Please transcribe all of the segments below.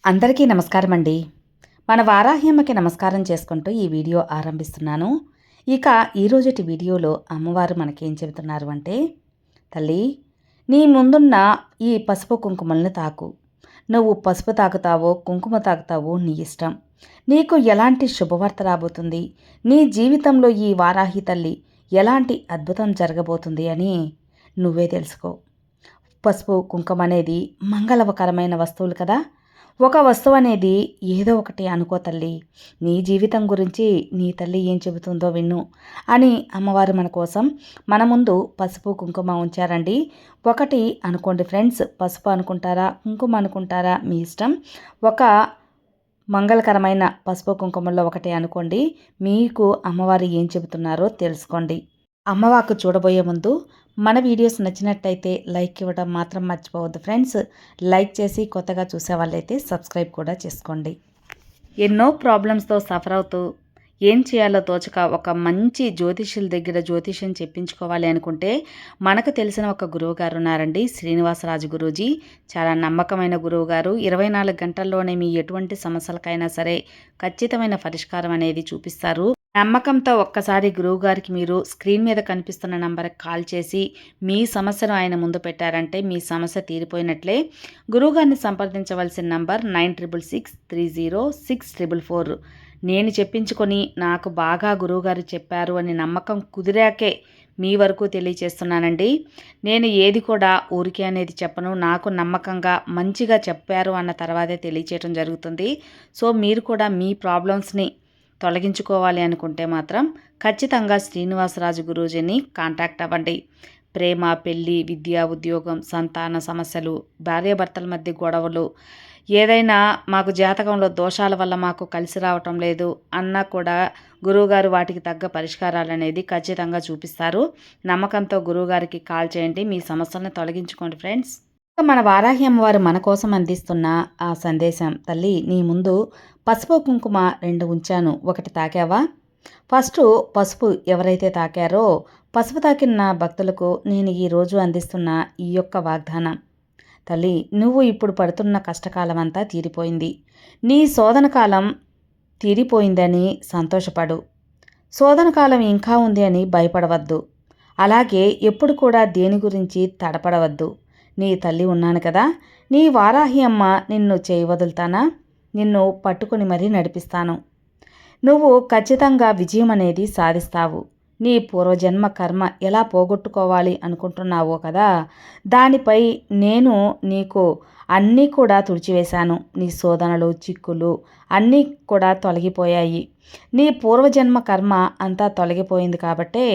అందరికీ నమస్కారం అండి. మన వారాహ్యమ్మకి నమస్కారం చేసుకుంటూ ఈ వీడియో ఆరంభిస్తున్నాను. ఇక ఈరోజుటి వీడియోలో అమ్మవారు మనకేం చెబుతున్నారు అంటే, తల్లి, నీ ముందున్న ఈ పసుపు కుంకుమల్ని తాకు. నువ్వు పసుపు తాకుతావో కుంకుమ తాకుతావో నీ ఇష్టం. నీకు ఎలాంటి శుభవార్త రాబోతుంది, నీ జీవితంలో ఈ వారాహి తల్లి ఎలాంటి అద్భుతం జరగబోతుంది అని నువ్వే తెలుసుకో. పసుపు కుంకుమ అనేది మంగళకరమైన వస్తువులు కదా. ఒక వస్తువు అనేది ఏదో ఒకటి అనుకో తల్లి. నీ జీవితం గురించి నీ తల్లి ఏం చెబుతుందో విను అని అమ్మవారు మన కోసం మన ముందు పసుపు కుంకుమ ఉంచారండి. ఒకటి అనుకోండి ఫ్రెండ్స్, పసుపు అనుకుంటారా కుంకుమ అనుకుంటారా మీ ఇష్టం. ఒక మంగళకరమైన పసుపు కుంకుమల్లో ఒకటి అనుకోండి. మీకు అమ్మవారు ఏం చెబుతున్నారో తెలుసుకోండి. అమ్మవాకు చూడబోయే ముందు మన వీడియోస్ నచ్చినట్టయితే లైక్ ఇవ్వడం మాత్రం మర్చిపోవద్దు ఫ్రెండ్స్. లైక్ చేసి కొత్తగా చూసే వాళ్ళైతే సబ్స్క్రైబ్ కూడా చేసుకోండి. ఎన్నో ప్రాబ్లమ్స్తో సఫర్ అవుతూ ఏం చేయాలో తోచక ఒక మంచి జ్యోతిష్యుల దగ్గర జ్యోతిష్యం చెప్పించుకోవాలి అనుకుంటే మనకు తెలిసిన ఒక గురువు గారు ఉన్నారండి, శ్రీనివాసరాజు గురూజీ. చాలా నమ్మకమైన గురువు గారు. 24 గంటల్లోనే మీ ఎటువంటి సమస్యలకైనా సరే ఖచ్చితమైన పరిష్కారం అనేది చూపిస్తారు. నమ్మకంతో ఒక్కసారి గురువుగారికి మీరు స్క్రీన్ మీద కనిపిస్తున్న నంబర్కి కాల్ చేసి మీ సమస్యను ఆయన ముందు పెట్టారంటే మీ సమస్య తీరిపోయినట్లే. గురువుగారిని సంప్రదించవలసిన నంబర్ 9663064444. నేను చెప్పించుకొని నాకు బాగా గురువుగారు చెప్పారు అని నమ్మకం కుదిరాకే మీ వరకు తెలియచేస్తున్నానండి. నేను ఏది కూడా ఊరికే అనేది చెప్పను. నాకు నమ్మకంగా మంచిగా చెప్పారు అన్న తర్వాతే తెలియచేయడం జరుగుతుంది. సో మీరు కూడా మీ ప్రాబ్లమ్స్ని తొలగించుకోవాలి అనుకుంటే మాత్రం ఖచ్చితంగా శ్రీనివాసరాజు గురూజీని కాంటాక్ట్ అవ్వండి. ప్రేమ, పెళ్ళి, విద్య, ఉద్యోగం, సంతాన సమస్యలు, భార్యాభర్తల మధ్య గొడవలు, ఏదైనా మాకు జాతకంలో దోషాల వల్ల మాకు కలిసి రావటం లేదు అన్నా కూడా గురువుగారు వాటికి తగ్గ పరిష్కారాలు అనేది ఖచ్చితంగా చూపిస్తారు. నమ్మకంతో గురువుగారికి కాల్ చేయండి, మీ సమస్యలను తొలగించుకోండి ఫ్రెండ్స్. మన వారాహి అమ్మవారు మన కోసం అందిస్తున్న ఆ సందేశం, తల్లి నీ ముందు పసుపు కుంకుమ 2 ఉంచాను, ఒకటి తాకావా? ఫస్ట్ పసుపు ఎవరైతే తాకారో పసుపు తాకిన భక్తులకు నేను ఈరోజు అందిస్తున్న ఈ యొక్క వాగ్దానం, తల్లి నువ్వు ఇప్పుడు పడుతున్న కష్టకాలం అంతా తీరిపోయింది. నీ శోధన కాలం తీరిపోయిందని సంతోషపడు. శోధన కాలం ఇంకా ఉంది అని భయపడవద్దు. అలాగే ఎప్పుడు కూడా దేని గురించి తడపడవద్దు. నీ తల్లి ఉన్నాను కదా, నీ వారాహి అమ్మ నిన్ను చేయి వదులుతానా, నిన్ను పట్టుకుని మరీ నడిపిస్తాను. నువ్వు ఖచ్చితంగా విజయం అనేది సాధిస్తావు. నీ పూర్వజన్మ కర్మ ఎలా పోగొట్టుకోవాలి అనుకుంటున్నావో కదా, దానిపై నేను నీకు అన్నీ కూడా తుడిచివేశాను. నీ శోధనలు, చిక్కులు అన్నీ కూడా తొలగిపోయాయి. నీ పూర్వజన్మ కర్మ అంతా తొలగిపోయింది కాబట్టే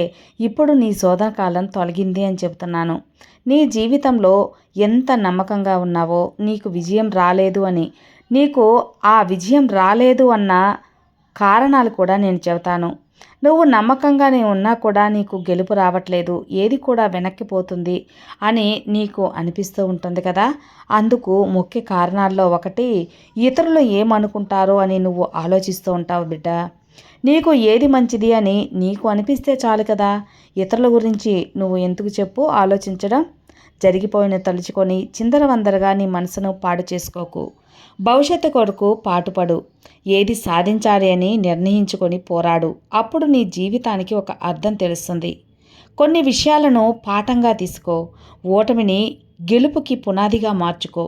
ఇప్పుడు నీ శోధన కాలం తొలగింది అని చెబుతున్నాను. నీ జీవితంలో ఎంత నమ్మకంగా ఉన్నావో, నీకు విజయం రాలేదు అని, నీకు ఆ విజయం రాలేదు అన్న కారణాలు కూడా నేను చెబుతాను. నువ్వు నమ్మకంగానే ఉన్నా కూడా నీకు గెలుపు రావట్లేదు, ఏది కూడా వెనక్కిపోతుంది అని నీకు అనిపిస్తూ ఉంటుంది కదా. అందుకు ముఖ్య కారణాల్లో ఒకటి, ఇతరులు ఏమనుకుంటారో అని నువ్వు ఆలోచిస్తూ ఉంటావు బిడ్డ. నీకు ఏది మంచిది అని నీకు అనిపిస్తే చాలు కదా. ఇతరుల గురించి నువ్వు ఎందుకు చెప్పు ఆలోచించడం. జరిగిపోయిన తలుచుకొని చిందరవందరగా నీ మనసును పాడు చేసుకోకు. భవిష్యత్తు కొరకు పాటుపడు. ఏది సాధించాలి అని నిర్ణయించుకొని పోరాడు. అప్పుడు నీ జీవితానికి ఒక అర్థం తెలుస్తుంది. కొన్ని విషయాలను పాఠంగా తీసుకో. ఓటమిని గెలుపుకి పునాదిగా మార్చుకో.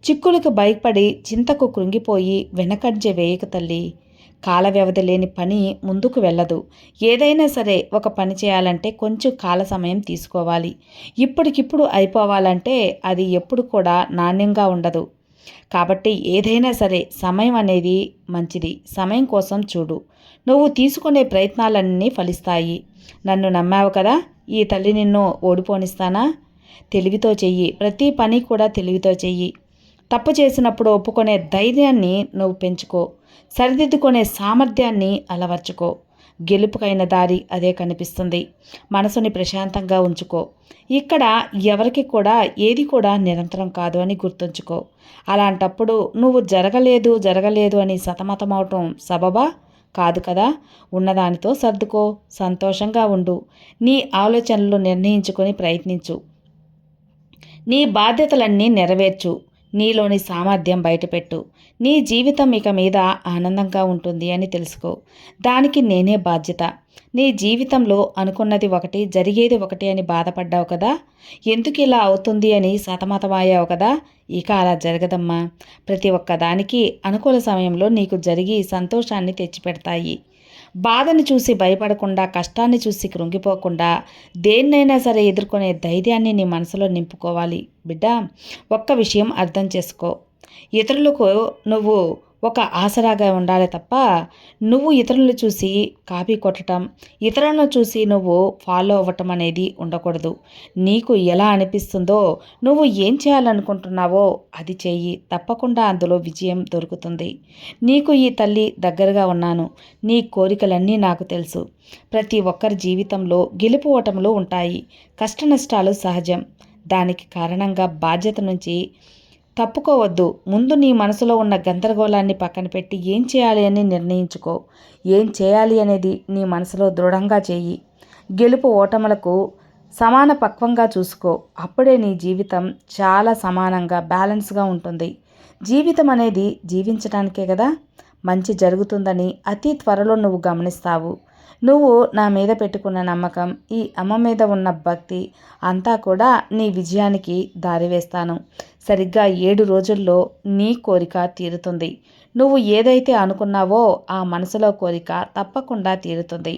చిక్కులకు భయపడి చింతకు కృంగిపోయి వెనకంజ వేయక తల్లి. కాల వ్యవధి లేని పని ముందుకు వెళ్ళదు. ఏదైనా సరే ఒక పని చేయాలంటే కొంచెం కాల సమయం తీసుకోవాలి. ఇప్పటికిప్పుడు అయిపోవాలంటే అది ఎప్పుడు కూడా నాణ్యంగా ఉండదు. కాబట్టి ఏదైనా సరే సమయం అనేది మంచిది. సమయం కోసం చూడు. నువ్వు తీసుకునే ప్రయత్నాలన్నీ ఫలిస్తాయి. నన్ను నమ్మావు కదా, ఈ తల్లి నిన్ను ఓడిపోనిస్తానా? తెలివితో చెయ్యి. ప్రతి పని కూడా తెలివితో చెయ్యి. తప్పు చేసినప్పుడు ఒప్పుకునే ధైర్యాన్ని నువ్వు పెంచుకో. సరిదిద్దుకునే సామర్థ్యాన్ని అలవర్చుకో. గెలుపుకైన దారి అదే కనిపిస్తుంది. మనసుని ప్రశాంతంగా ఉంచుకో. ఇక్కడ ఎవరికి కూడా ఏది కూడా నిరంతరం కాదు అని గుర్తుంచుకో. అలాంటప్పుడు నువ్వు జరగలేదు అని సతమతమవటం సబబా కాదు కదా. ఉన్నదానితో సర్దుకో, సంతోషంగా ఉండు. నీ ఆలోచనలు నిర్ణయించుకొని ప్రయత్నించు. నీ బాధ్యతలన్నీ నెరవేర్చు. నీలోని సామర్థ్యం బయటపెట్టు. నీ జీవితం ఇక మీద ఆనందంగా ఉంటుంది అని తెలుసుకో. దానికి నేనే బాధ్యత. నీ జీవితంలో అనుకున్నది ఒకటి, జరిగేది ఒకటి అని బాధపడ్డావు కదా, ఎందుకు ఇలా అవుతుంది అని సతమతమయ్యావు కదా. ఇక అలా జరగదమ్మా. ప్రతి ఒక్కదానికి అనుకూల సమయంలో నీకు జరిగి సంతోషాన్ని తెచ్చిపెడతాయి. బాధను చూసి భయపడకుండా, కష్టాన్ని చూసి కృంగిపోకుండా, దేన్నైనా సరే ఎదుర్కొనే ధైర్యాన్ని నీ మనసులో నింపుకోవాలి. బిడ్డ, ఒక్క విషయం అర్థం చేసుకో. ఇతరులకు నువ్వు ఒక ఆసరాగా ఉండాలి తప్ప, నువ్వు ఇతరులను చూసి కాపీ కొట్టడం, ఇతరులను చూసి నువ్వు ఫాలో అవ్వటం అనేది ఉండకూడదు. నీకు ఎలా అనిపిస్తుందో, నువ్వు ఏం చేయాలనుకుంటున్నావో అది చెయ్యి. తప్పకుండా అందులో విజయం దొరుకుతుంది. నీకు ఈ తల్లి దగ్గరగా ఉన్నాను. నీ కోరికలన్నీ నాకు తెలుసు. ప్రతి ఒక్కరి జీవితంలో గెలుపు ఓటములు ఉంటాయి. కష్ట నష్టాలు సహజం. దానికి కారణంగా బాధ్యత నుంచి తప్పుకోవద్దు. ముందు నీ మనసులో ఉన్న గందరగోళాన్ని పక్కన పెట్టి ఏం చేయాలి అని నిర్ణయించుకో. ఏం చేయాలి అనేది నీ మనసులో దృఢంగా చేయి. గెలుపు ఓటములకు సమాన పక్వంగా చూసుకో. అప్పుడే నీ జీవితం చాలా సమానంగా బ్యాలెన్స్గా ఉంటుంది. జీవితం అనేది జీవించడానికే కదా. మంచి జరుగుతుందని అతి త్వరలో నువ్వు గమనిస్తావు. నువ్వు నా మీద పెట్టుకున్న నమ్మకం, ఈ అమ్మ మీద ఉన్న భక్తి అంతా కూడా నీ విజయానికి దారివేస్తాను. సరిగ్గా 7 రోజుల్లో నీ కోరిక తీరుతుంది. నువ్వు ఏదైతే అనుకున్నావో ఆ మనసులో కోరిక తప్పకుండా తీరుతుంది.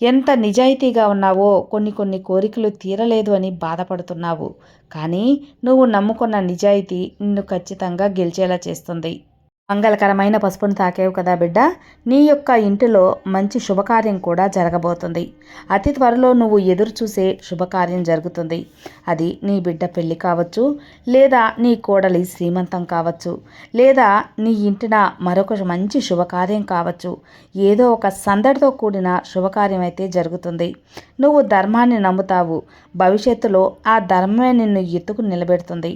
ఎంత నిజాయితీగా ఉన్నావో, కొన్ని కోరికలు తీరలేదు అని బాధపడుతున్నావు. కానీ నువ్వు నమ్ముకున్న నిజాయితీ నిన్ను ఖచ్చితంగా గెలిచేలా చేస్తుంది. మంగళకరమైన పసుపును తాకేవు కదా బిడ్డ. నీ యొక్క ఇంటిలో మంచి శుభకార్యం కూడా జరగబోతుంది. అతి త్వరలో నువ్వు ఎదురు చూసే శుభకార్యం జరుగుతుంది. అది నీ బిడ్డ పెళ్లి కావచ్చు, లేదా నీ కోడలి శ్రీమంతం కావచ్చు, లేదా నీ ఇంటిన మరొక మంచి శుభకార్యం కావచ్చు. ఏదో ఒక సందడితో కూడిన శుభకార్యం అయితే జరుగుతుంది. నువ్వు ధర్మాన్ని నమ్ముతావు. భవిష్యత్తులో ఆ ధర్మమే నిన్ను ఎత్తుకు నిలబెడుతుంది.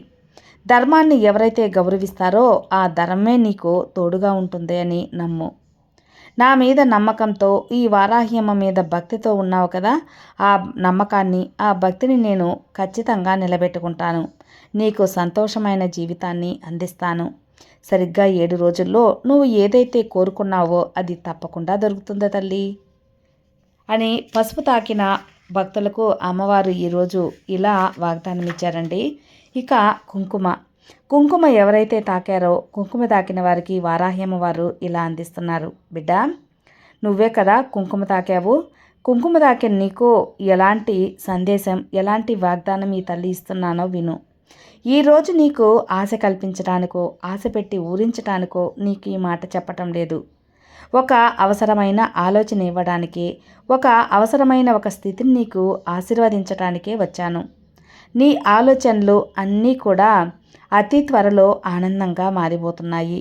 ధర్మాన్ని ఎవరైతే గౌరవిస్తారో ఆ ధర్మమే నీకు తోడుగా ఉంటుంది అని నమ్ము. నా మీద నమ్మకంతో, ఈ వారాహ్యమ్మ మీద భక్తితో ఉన్నావు కదా, ఆ నమ్మకాన్ని, ఆ భక్తిని నేను ఖచ్చితంగా నిలబెట్టుకుంటాను. నీకు సంతోషమైన జీవితాన్ని అందిస్తాను. సరిగ్గా 7 రోజుల్లో నువ్వు ఏదైతే కోరుకున్నావో అది తప్పకుండా దొరుకుతుందా తల్లి అని పసుపు తాకిన భక్తులకు అమ్మవారు ఈరోజు ఇలా వాగ్దానం ఇచ్చారండి. ఇక కుంకుమ ఎవరైతే తాకారో, కుంకుమ తాకిన వారికి వారాహ్యమ్మ వారు ఇలా అందిస్తున్నారు. బిడ్డ, నువ్వే కదా కుంకుమ తాకావు. కుంకుమ తాకిన నీకు ఎలాంటి సందేశం, ఎలాంటి వాగ్దానం ఈ తల్లి ఇస్తున్నానో విను. ఈరోజు నీకు ఆశ కల్పించడానికో, ఆశ పెట్టి ఊరించడానికో నీకు ఈ మాట చెప్పటం లేదు. ఒక అవసరమైన ఆలోచన ఇవ్వడానికి, ఒక అవసరమైన ఒక స్థితిని నీకు ఆశీర్వదించడానికే వచ్చాను. నీ ఆలోచనలు అన్నీ కూడా అతి త్వరలో ఆనందంగా మారిపోతున్నాయి.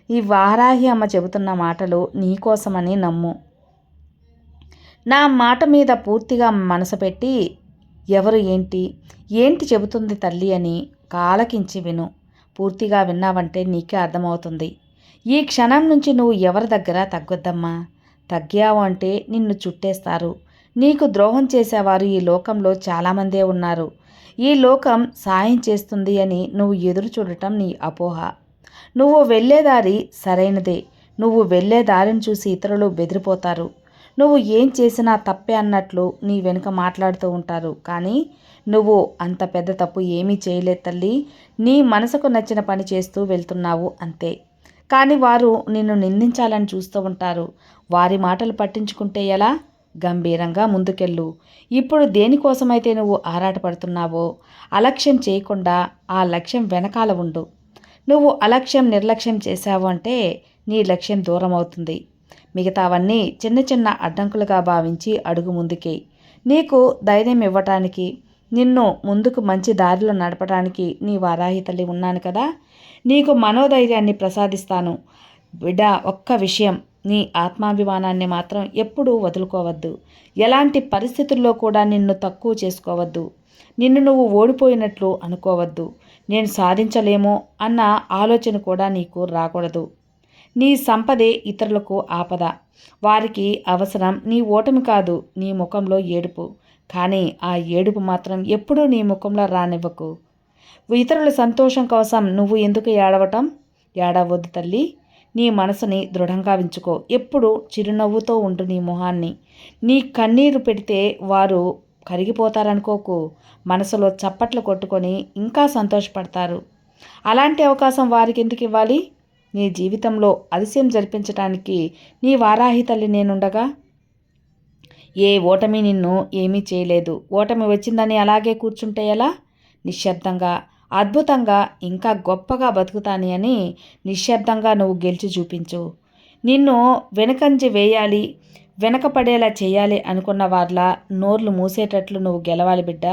ఈ వారాహి అమ్మ చెబుతున్న మాటలు నీకోసమని నమ్ము. నా మాట మీద పూర్తిగా మనసు పెట్టి ఎవరు ఏంటి చెబుతుంది తల్లి అని కాలకించి విను. పూర్తిగా విన్నావంటే నీకే అర్థమవుతుంది. ఈ క్షణం నుంచి నువ్వు ఎవరి దగ్గర తగ్గొద్దమ్మా. తగ్గావు అంటే నిన్ను చుట్టేస్తారు. నీకు ద్రోహం చేసేవారు ఈ లోకంలో చాలామందే ఉన్నారు. ఈ లోకం సాయం చేస్తుంది అని నువ్వు ఎదురు చూడటం నీ అపోహ. నువ్వు వెళ్ళేదారి సరైనదే. నువ్వు వెళ్ళే దారిని చూసి ఇతరులు బెదిరిపోతారు. నువ్వు ఏం చేసినా తప్పే అన్నట్లు నీ వెనుక మాట్లాడుతూ ఉంటారు. కానీ నువ్వు అంత పెద్ద తప్పు ఏమీ చేయలేదు తల్లి. నీ మనసుకు నచ్చిన పని చేస్తూ వెళ్తున్నావు అంతే. కానీ వారు నిన్ను నిందించాలని చూస్తూ ఉంటారు. వారి మాటలు పట్టించుకుంటే ఎలా? గంభీరంగా ముందుకెళ్ళు. ఇప్పుడు దేనికోసమైతే నువ్వు ఆరాటపడుతున్నావో అలక్ష్యం చేయకుండా ఆ లక్ష్యం వెనకాల ఉండు. నువ్వు అలక్ష్యం, నిర్లక్ష్యం చేశావు అంటే నీ లక్ష్యం దూరం అవుతుంది. మిగతావన్నీ చిన్న చిన్న అడ్డంకులుగా భావించి అడుగు ముందుకే. నీకు ధైర్యం ఇవ్వటానికి, నిన్ను ముందుకు మంచి దారిలో నడపడానికి నీ వారాహి తల్లి ఉన్నాను కదా. నీకు మనోధైర్యాన్ని ప్రసాదిస్తాను. బిడ్డ, ఒక్క విషయం, నీ ఆత్మాభిమానాన్ని మాత్రం ఎప్పుడూ వదులుకోవద్దు. ఎలాంటి పరిస్థితుల్లో కూడా నిన్ను తక్కువ చేసుకోవద్దు. నిన్ను నువ్వు ఓడిపోయినట్లు అనుకోవద్దు. నేను సాధించలేమో అన్న ఆలోచన కూడా నీకు రాకూడదు. నీ సంపదే ఇతరులకు ఆపద. వారికి అవసరం నీ ఓటమి కాదు, నీ ముఖంలో ఏడుపు. కానీ ఆ ఏడుపు మాత్రం ఎప్పుడూ నీ ముఖంలో రానివ్వకు. ఇతరుల సంతోషం కోసం నువ్వు ఎందుకు ఏడవటం? ఏడవద్దు తల్లి. నీ మనసుని దృఢంగా ఉంచుకో. ఎప్పుడు చిరునవ్వుతో ఉండు నీ మొహాన్ని. నీ కన్నీరు పెడితే వారు కరిగిపోతారనుకోకు. మనసులో చప్పట్లు కొట్టుకొని ఇంకా సంతోషపడతారు. అలాంటి అవకాశం వారికి ఎందుకు ఇవ్వాలి? నీ జీవితంలో అతిశయం జరిపించడానికి నీ వారాహి తల్లి నేనుండగా. ఏ ఓటమి నిన్ను ఏమీ చేయలేదు. ఓటమి వచ్చిందని అలాగే కూర్చుంటే ఎలా? నిశ్శబ్దంగా, అద్భుతంగా, ఇంకా గొప్పగా బతుకుతాని అని నిశ్శబ్దంగా నువ్వు గెలిచి చూపించు. నిన్ను వెనకంజ వేయాలి, వెనకపడేలా చేయాలి అనుకున్న వాళ్ళ నోర్లు మూసేటట్లు నువ్వు గెలవాలి బిడ్డ.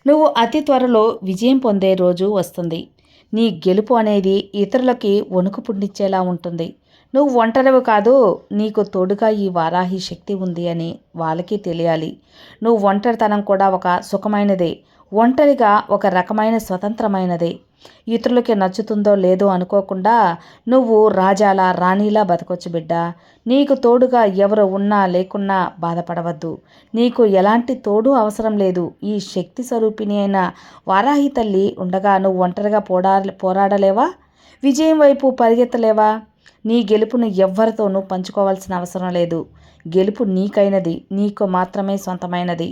నువ్వు అతి త్వరలో విజయం పొందే రోజు వస్తుంది. నీ గెలుపు అనేది ఇతరులకి వణుకు పుట్టించేలా ఉంటుంది. నువ్వు ఒంటరివి కాదు, నీకు తోడుగా ఈ వారాహి శక్తి ఉంది అని వాళ్ళకి తెలియాలి. నువ్వు ఒంటరితనం కూడా ఒక సుఖమైనదే. ఒంటరిగా ఒక రకమైన స్వతంత్రమైనదే. ఇతరులకి నచ్చుతుందో లేదో అనుకోకుండా నువ్వు రాజాలా రాణిలా బతకొచ్చు బిడ్డ. నీకు తోడుగా ఎవరు ఉన్నా లేకున్నా బాధపడవద్దు. నీకు ఎలాంటి తోడు అవసరం లేదు. ఈ శక్తి స్వరూపిణి అయిన వారాహి తల్లి ఉండగా నువ్వు ఒంటరిగా పోరాడలేవా? విజయం వైపు పరిగెత్తలేవా? నీ గెలుపును ఎవ్వరితోనూ పంచుకోవాల్సిన అవసరం లేదు. గెలుపు నీకైనది, నీకు మాత్రమే సొంతమైనది.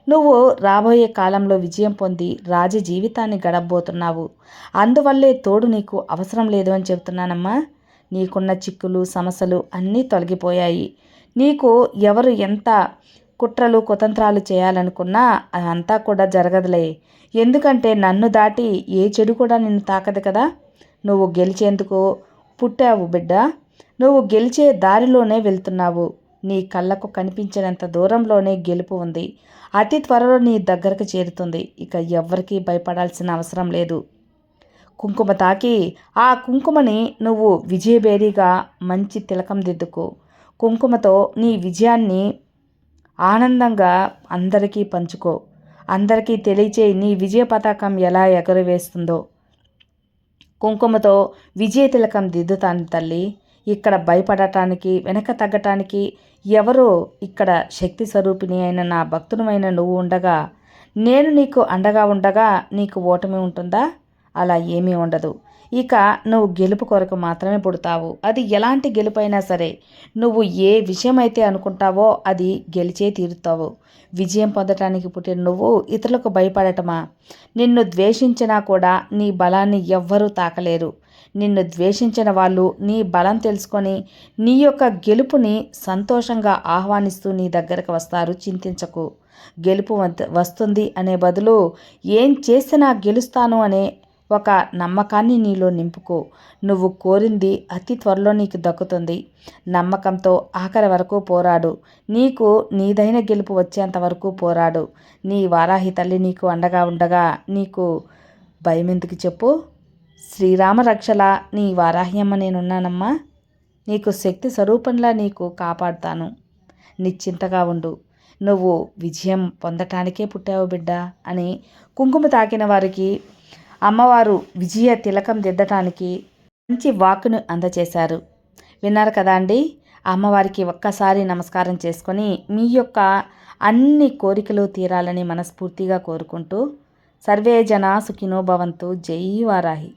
నువ్వు రాబోయే కాలంలో విజయం పొంది రాజ జీవితాన్ని గడపబోతున్నావు. అందువల్లే తోడు నీకు అవసరం లేదు అని చెబుతున్నానమ్మా. నీకున్న చిక్కులు, సమస్యలు అన్నీ తొలగిపోయాయి. నీకు ఎవరు ఎంత కుట్రలు, కుతంత్రాలు చేయాలనుకున్నా అదంతా కూడా జరగదులే. ఎందుకంటే నన్ను దాటి ఏ చెడు కూడా నిన్ను తాకదు కదా. నువ్వు గెలిచేందుకు పుట్టావు బిడ్డ. నువ్వు గెలిచే దారిలోనే వెళ్తున్నావు. నీ కళ్ళకు కనిపించినంత దూరంలోనే గెలుపు ఉంది. అతి త్వరలో నీ దగ్గరకు చేరుతుంది. ఇక ఎవ్వరికీ భయపడాల్సిన అవసరం లేదు. కుంకుమ తాకి ఆ కుంకుమని నువ్వు విజయబేరీగా మంచి తిలకం దిద్దుకో. కుంకుమతో నీ విజయాన్ని ఆనందంగా అందరికీ పంచుకో. అందరికీ తెలియచేయి నీ విజయ పతాకం ఎలా ఎగురవేస్తుందో. కుంకుమతో విజయ తిలకం దిద్దుతాను తల్లి. ఇక్కడ భయపడటానికి, వెనక తగ్గటానికి ఎవరో ఇక్కడ శక్తి స్వరూపిణి అయిన నా భక్తునివైన నువ్వు ఉండగా, నేను నీకు అండగా ఉండగా నీకు ఓటమి ఉంటుందా? అలా ఏమీ ఉండదు. ఇక నువ్వు గెలుపు కొరకు మాత్రమే పుడతావు. అది ఎలాంటి గెలుపైనా సరే. నువ్వు ఏ విషయమైతే అనుకుంటావో అది గెలిచే తీరుతావు. విజయం పొందటానికి పుట్టిన నువ్వు ఇతరులకు భయపడటమా? నిన్ను ద్వేషించినా కూడా నీ బలాన్ని ఎవ్వరూ తాకలేరు. నిన్ను ద్వేషించిన వాళ్ళు నీ బలం తెలుసుకొని నీ యొక్క గెలుపుని సంతోషంగా ఆహ్వానిస్తూ నీ దగ్గరకు వస్తారు. చింతించకు. గెలుపు వస్తుంది అనే బదులు ఏం చేసినా గెలుస్తాను అనే ఒక నమ్మకాన్ని నీలో నింపుకో. నువ్వు కోరింది అతి త్వరలో నీకు దక్కుతుంది. నమ్మకంతో ఆఖరి వరకు పోరాడు. నీకు నీదైన గెలుపు వచ్చేంత వరకు పోరాడు. నీ వారాహి తల్లి నీకు అండగా ఉండగా నీకు భయం ఎందుకు చెప్పు? శ్రీరామ రక్షలా నీ వారాహ్యమ్మ నేనున్నానమ్మా. నీకు శక్తి స్వరూపంలా నీకు కాపాడుతాను. నిశ్చింతగా ఉండు. నువ్వు విజయం పొందటానికే పుట్టావు బిడ్డ అని కుంకుమ తాకిన వారికి అమ్మవారు విజయ తిలకం దిద్దటానికి మంచి వాక్కును అందచేశారు. విన్నారు కదా అండి. అమ్మవారికి ఒక్కసారి నమస్కారం చేసుకొని మీ యొక్క అన్ని కోరికలు తీరాలని మనస్ఫూర్తిగా కోరుకుంటూ సర్వే జనా సుఖినో భవంతు. జై వారాహి.